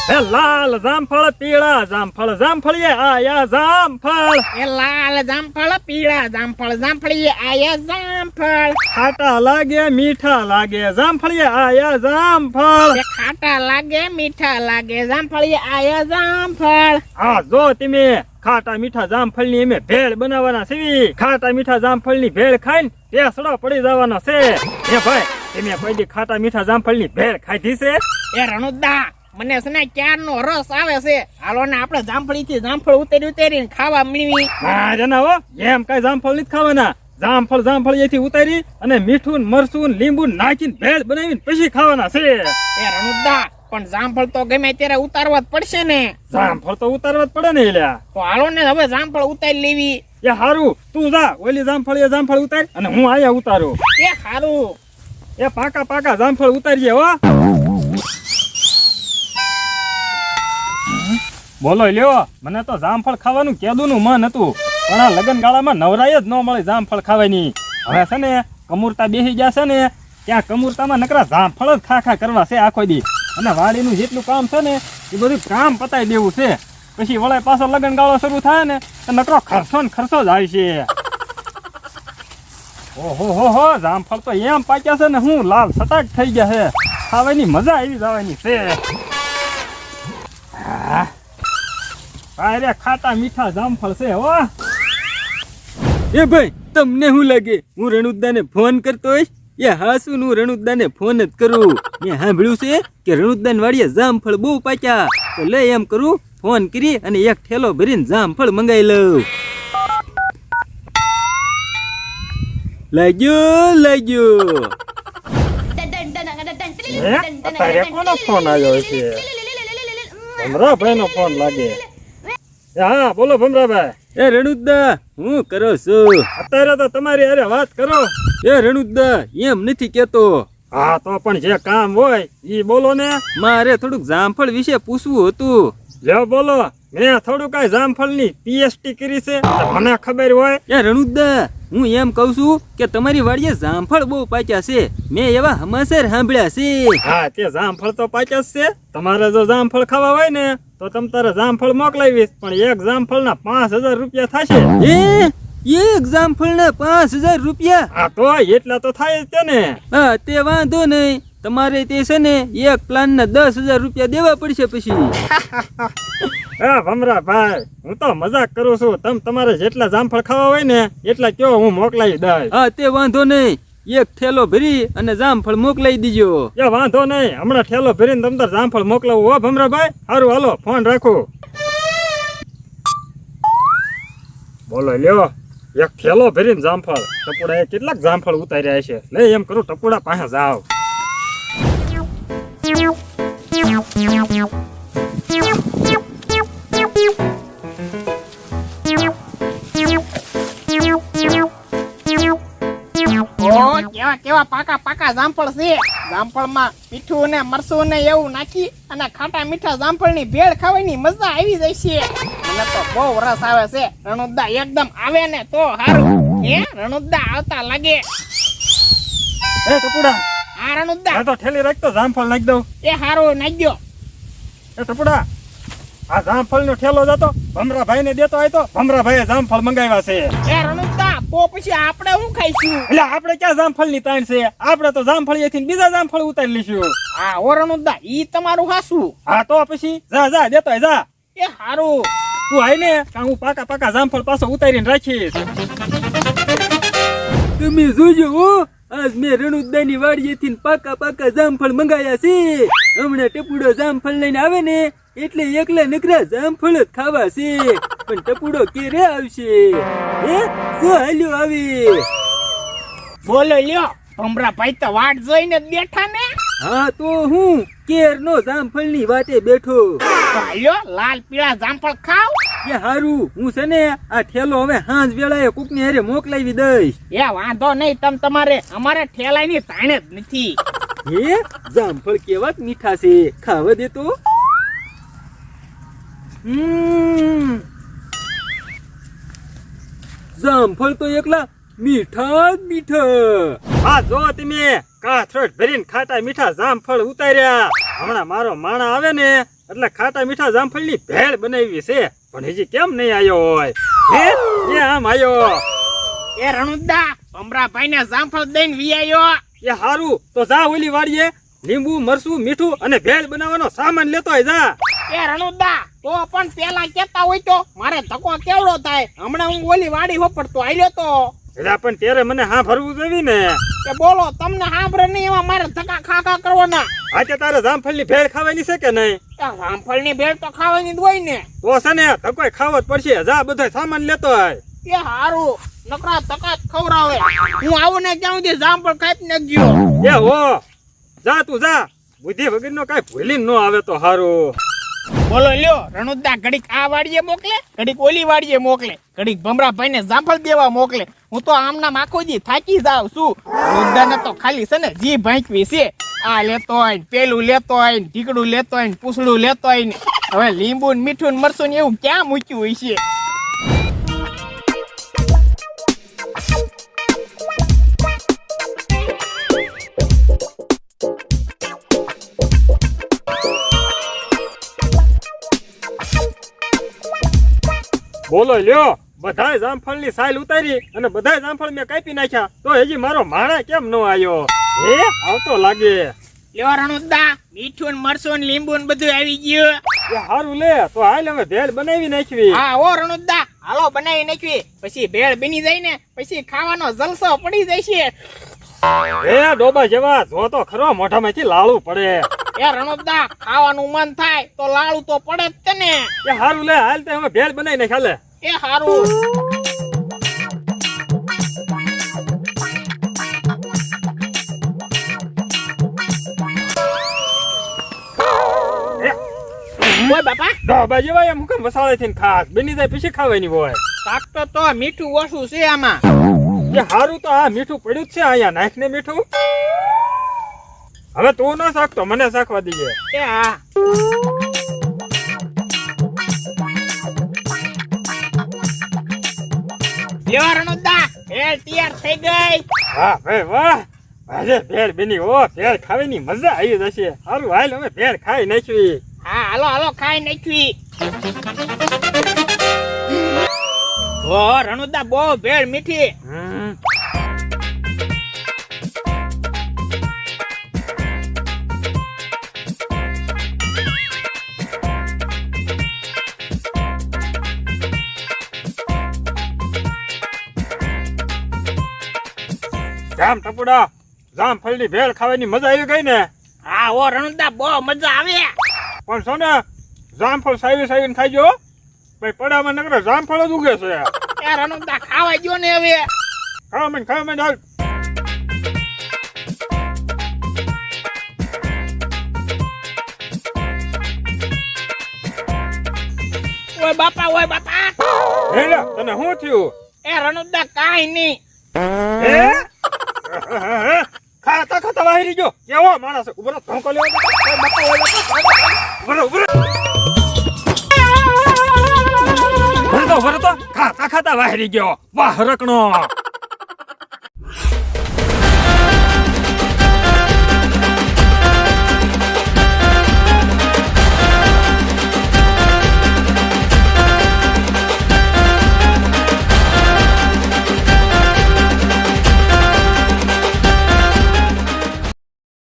એ લાલ જામફળ પીળા જામફળ જામફળીએ આયા જામફળ. એ લાલ જામફળ પીળા જામફળ જામફળીએ આયા જામફળ. ખાટા લાગે મીઠા લાગે જામફળીએ આયા જામફળ. એ ખાટા લાગે મીઠા લાગે જામફળીએ આયા જામફળ. હા જો તમે ખાટા મીઠા જામફળની અમે ભેળ બનાવવાના છે. ખાટા મીઠા જામફળની ભેળ ખાઈને ટેસડો પડી જવાનો છે. એ ભાઈ તમે કોઈ દી ખાટા મીઠા જામફળની ભેળ ખાધી છે? એ રણુદા મને છે ને ક્યારનો રસ આવે છે. હાલો ને આપણે જામફળી થી જામફળ ઉતારીને ખાવા મળવી. ના જના હો, એમ કઈ જામફળ નથી ખાવાના. જામફળ એથી ઉતારી અને મીઠું મરચું લીંબુ નાખીને ભેળ બનાવીને પછી ખાવાના છે. એ રણુદા પણ જામફળ તો ગમે ત્યારે ઉતારવા જ પડશે ને. જામફળ તો ઉતારવા જ પડે ને એલ્યા. તો હાલો ને હવે જામફળ ઉતારી લેવી. એ હારું તું જા ઓલી જામફળ ઉતાર અને હું આયા ઉતારું. એ હારું. એ પાકા જામફળ ઉતારીએ હો. બોલો લ્યો, મને તો જામફળ ખાવાનું કેદુનું મન હતું, પણ આ લગન ગાળામાં નવરાય જ ન મળે જામફળ ખાવાની. હવે છે ને કમુરતા બેસી જશે ને ત્યાં કમુરતામાં નકરા જામફળ જ ખા કરવા છે આખો દી. અને વાડીનું જેટલું કામ છે ને એ બધું કામ પતાવી દેવું છે. પછી વળાય પાછો લગન ગાળો શરૂ થાય ને તો નકરો ખર્ચો જ આવી છે. ઓહો જામફળ તો એમ પાક્યા છે ને હું લાલ સટાક થઈ ગયા છે. ખાવાની મજા આવી જવાની છે. અરે ખાટા મીઠા જામફળ છે હો. એ ભાઈ તમને શું લાગે હું રણુદાને ફોન કરતો હોઈશ? એ હાસું હું રણુદાને ફોન જ કરું. મેં સાંભળ્યું છે કે રણુદાન વાડીએ જામફળ બહુ પાક્યા, તો લે એમ કરું ફોન કરી અને એક ઠેલો ભરીને જામફળ મંગાવી લઉં. લાગ્યો અત્યારે કોનો ફોન આવ્યો છે? ભમરાભાઈ નો ફોન લાગે. હા બોલો ભમરાભાઈ. એ રણુદા હું કરો છો? અત્યારે તો તમારી અરે વાત કરો. એ રણુદા એમ નથી કેતો. હા તો પણ જે કામ હોય ઈ બોલો ને. મારે થોડુંક જામફળ વિશે પૂછવું હતું. જો બોલો. મેં થોડું કઈ જામફળ ની પીએચડી કરી છે મને ખબર હોય. એ રણુદા હું એમ કઉ છું કે તમારી વાડીએ જામફળ બહુ પાક્યા છે. મેં એવા સમાચાર સાંભળ્યા છે. હા તે જામફળ તો પાક્યા જ છે. તમારે જો જામફળ ખાવા હોય ને તો તમ તારે જામફળ મોકલાવીશ, પણ એક જામફળ ના 5000 રૂપિયા થશે. એક જામફળ ના 5000 રૂપિયા? હા તો એટલા તો થાય જ છે ને. હા તે વાંધો નહીં. તમારે તે છે ને એક પ્લાન ના 10000 રૂપિયા દેવા પડશે પછી. હા ભમરાભાઈ હું તો મજાક કરું છું. તમારે જેટલા જામફળ ખાવા હોય ને એટલા કયો હું મોકલાવી દઈશ. હા તે વાંધો નહીં. એક ઠેલો ભરી અને જામફળ મોકલાવી દીજો. એ વાંધો નહીં, હમણાં ઠેલો ભરીને તમ તાર જામફળ મોકલાવું હો ભમરાભાઈ. સારું હાલો ફોન રાખો. બોલો લ્યો, એક ઠેલો ભરીને જામફળ. ટપુડા કેટલાક જામફળ ઉતાર્યા છે. લે એમ કરું ટપુડા પાસે જાવ. કેવા પાકા જામફળ છે. જામફળમાં મીઠું ને મરચું ને એવું નાખી અને ખાટા મીઠા જામફળ ની ભેળ ખાવાની મજા આવી જાય છે. મને તો બહુ રસ આવે છે. રણુદા એકદમ આવે ને તો સારું. હે રણુદા આવતા લાગે. એ ટપુડા આ રણુદા તો ઠેલી રાખતો જામફળ નાખી દઉં. એ હારું નાખ્યો. એ ટપુડા આ જામફળ નો ઠેલો જતો ભમરાભાઈ ને દેતો હોય તો ભમરાભાઈ જામફળ મંગાવ્યા છે. એ રણુદા તો પછી આપણે શું ખાઈશું? એટલે આપણે ક્યાં જામફળ ની તાણ છે? આપણે તો જામફળ થી બીજા જામફળ ઉતારી લઈશું. હા ઓ રણુદા ઈ તમારું હાસું. હા તો પછી જા દેતો હોય જા. એ હારું. તું આય ને હું પાકા જામફળ પાછો ઉતારીને રાખીશ. તમે જોજો હો, આજ મેં રણુદાની વાડીએથી પાકા જામફળ મંગાયા છે. હમણાં ટપુડો જામફળ લઈને આવે ને એટલે એકલા નકરા જામફળ જ ખાવા છે. પણ ટપુડો ક્યારે આવશે? હે શું હાલ્યો આવે? બોલો લ્યો, ભમરાભાઈ તો વાટ જોઈને જ બેઠા ને. હા તો હું કેરનો જામફળની વાટે બેઠો. હાલ્યો લાલ પીળા જામફળ ખાવ. એ હારું હું છે ને આ ઠેલો હવે સાંજ વેળાએ કોકની હારે મોકલાવી દઈશ. એ વાંધો નહીં, તમારે અમારે ઠેલાની તાણે જ નથી. હે જામફળ કેવા મીઠા છે, ખાવા દે તો. જામફળ તો એકલા મીઠા જ મીઠા. હા જો તમે કાથરોટ ભરીને ખાટા મીઠા જામફળ ઉતાર્યા. હમણાં મારો માણા આવે ને એટલે ખાટા મીઠા જામફળની ભેળ બનાવી છે, પણ હજી કેમ નહીં આવ્યો હોય? હે એ આમ આવ્યો. એ રણુદા ભમરાભાઈ ને જામફળ દઈને વિયાયો. એ હારું તો જા ઓલી વાડીએ લીંબુ મરસું મીઠું અને ભેળ બનાવવાનો સામાન લેતો હોય જા. એ રણુદા તો પણ પેલા કેતા હોય તો મારે ધક્કો કેવડો થાય. હમણાં હું ઓલી વાડી હોપડતો આલ્યો તો. એટલે પણ ત્યારે મને હા ભરવું જોવી ને. કે બોલો તમને સાંભળે નહીં એમાં મારે ધક્કા ખા કરવાના. આજે તારે જામફળની ભેળ ખાવાની છે કે નહીં? જામફળ ની ભેળ તો ખાવાની જ હોય ને. તો છે ને ધક્કોય ખાવો જ પડશે. જા બધો સામાન લેતો હોય. એ હારું નકરા ધક્કા જ ખવડાવે. હું આવું ને ક્યાં સુધી જામફળ ખાઈ નાખજો. એ હો જા તું જા. બુદ્ધિ વગરનો કાંઈ ભૂલી ન આવે તો હારું. બોલો લ્યો રણુદા ઘડીક આ વાડીએ મોકલે, ઘડીક ઓલી વાડીએ મોકલે, ઘડીક ભમરાભાઈ ને જામફળ દેવા મોકલે. હું તો આમના આખો દી થાકી જાઉં છું. રણુદાને તો ખાલી છે ને જી ભાંકવી છે. આ લેતો હોય ને પેલું લેતો હોય ને ઢીકડું લેતો હોય ને પૂછડું લેતો હોય ને હવે લીંબુ ને મીઠું ને મરચું ને એવું ક્યાં મૂક્યું હોય છે? બોલો લ્યો બધાય જામફળની સાઈલ ઉતારી અને બધાય જામફળ મેં કાપી નાખ્યા, તો હજી મારો માણા કેમ ન આવ્યો? હે આવતો લાગે. લ્યો રણુદા મીઠું ને મરચું ને લીંબુ ને બધું આવી ગયું. એ હારું લે તો હાલ હવે ભેળ બનાવી નાખવી. હા ઓ રણુદા હાલો બનાવી નાખવી. પછી ભેળ બની જાય ને પછી ખાવાનો જલસો પડી જાય છે. એ ડોબા જેવા જો તો ખરો મોઢામાંથી લાળું પડે. એ રણુદા ખાવાનું મન થાય તો લાડુ તો પડે જ છે ને. એ હારું લે હાલ તે હવે ભેળ બનાવી નાખ હાલે. એ હારું. ઓય બાપા ડોબા જેવા એમ હુકમ વસાળે થી ખાસ બની જાય પછી ખાવાની હોય. કાકતો તો મીઠું ઓછું છે આમાં. એ હારું તો આ મીઠું પડ્યું જ છે અહીંયા નાખ ને મીઠું. હવે તું ન શાકતો મને શાકવા દીજે. એ હા લ્યો રણુદા ભેળ તૈયાર થઈ ગઈ. વાહ ભાઈ વાહ. આજે ભેળ બની. ઓ ભેળ ખાવાની મજા આવી જશે. હારું હાલ હવે ભેળ ખાઈ નાખવી. હા હાલો હાલો ખાઈ નાખવી. ઓ રણુદા બહુ ભેળ મીઠી. જામ ટપુડા જામફળની ભેળ ખાવાની મજા આવી ગઈ ને? હા ઓ રણુદા બહુ મજા આવે. પણ છો ને જામફળ સાવીને ખાજો. ભાઈ પડામાં નકરા જામફળ જ ઉગે છે. એ રણુદા ખાવા ગયો ને હવે. ખાવા માંડ હાલ. ઓય બાપા હે તને શું થયું? એ રણુદા કાઈ નહીં. હે ખાતા વાહી ગયો. કેવો માણસ ઉભરો ધોકો લેવો. ઉભરો ખાતા વાહી ગયો. વાહ રકણો.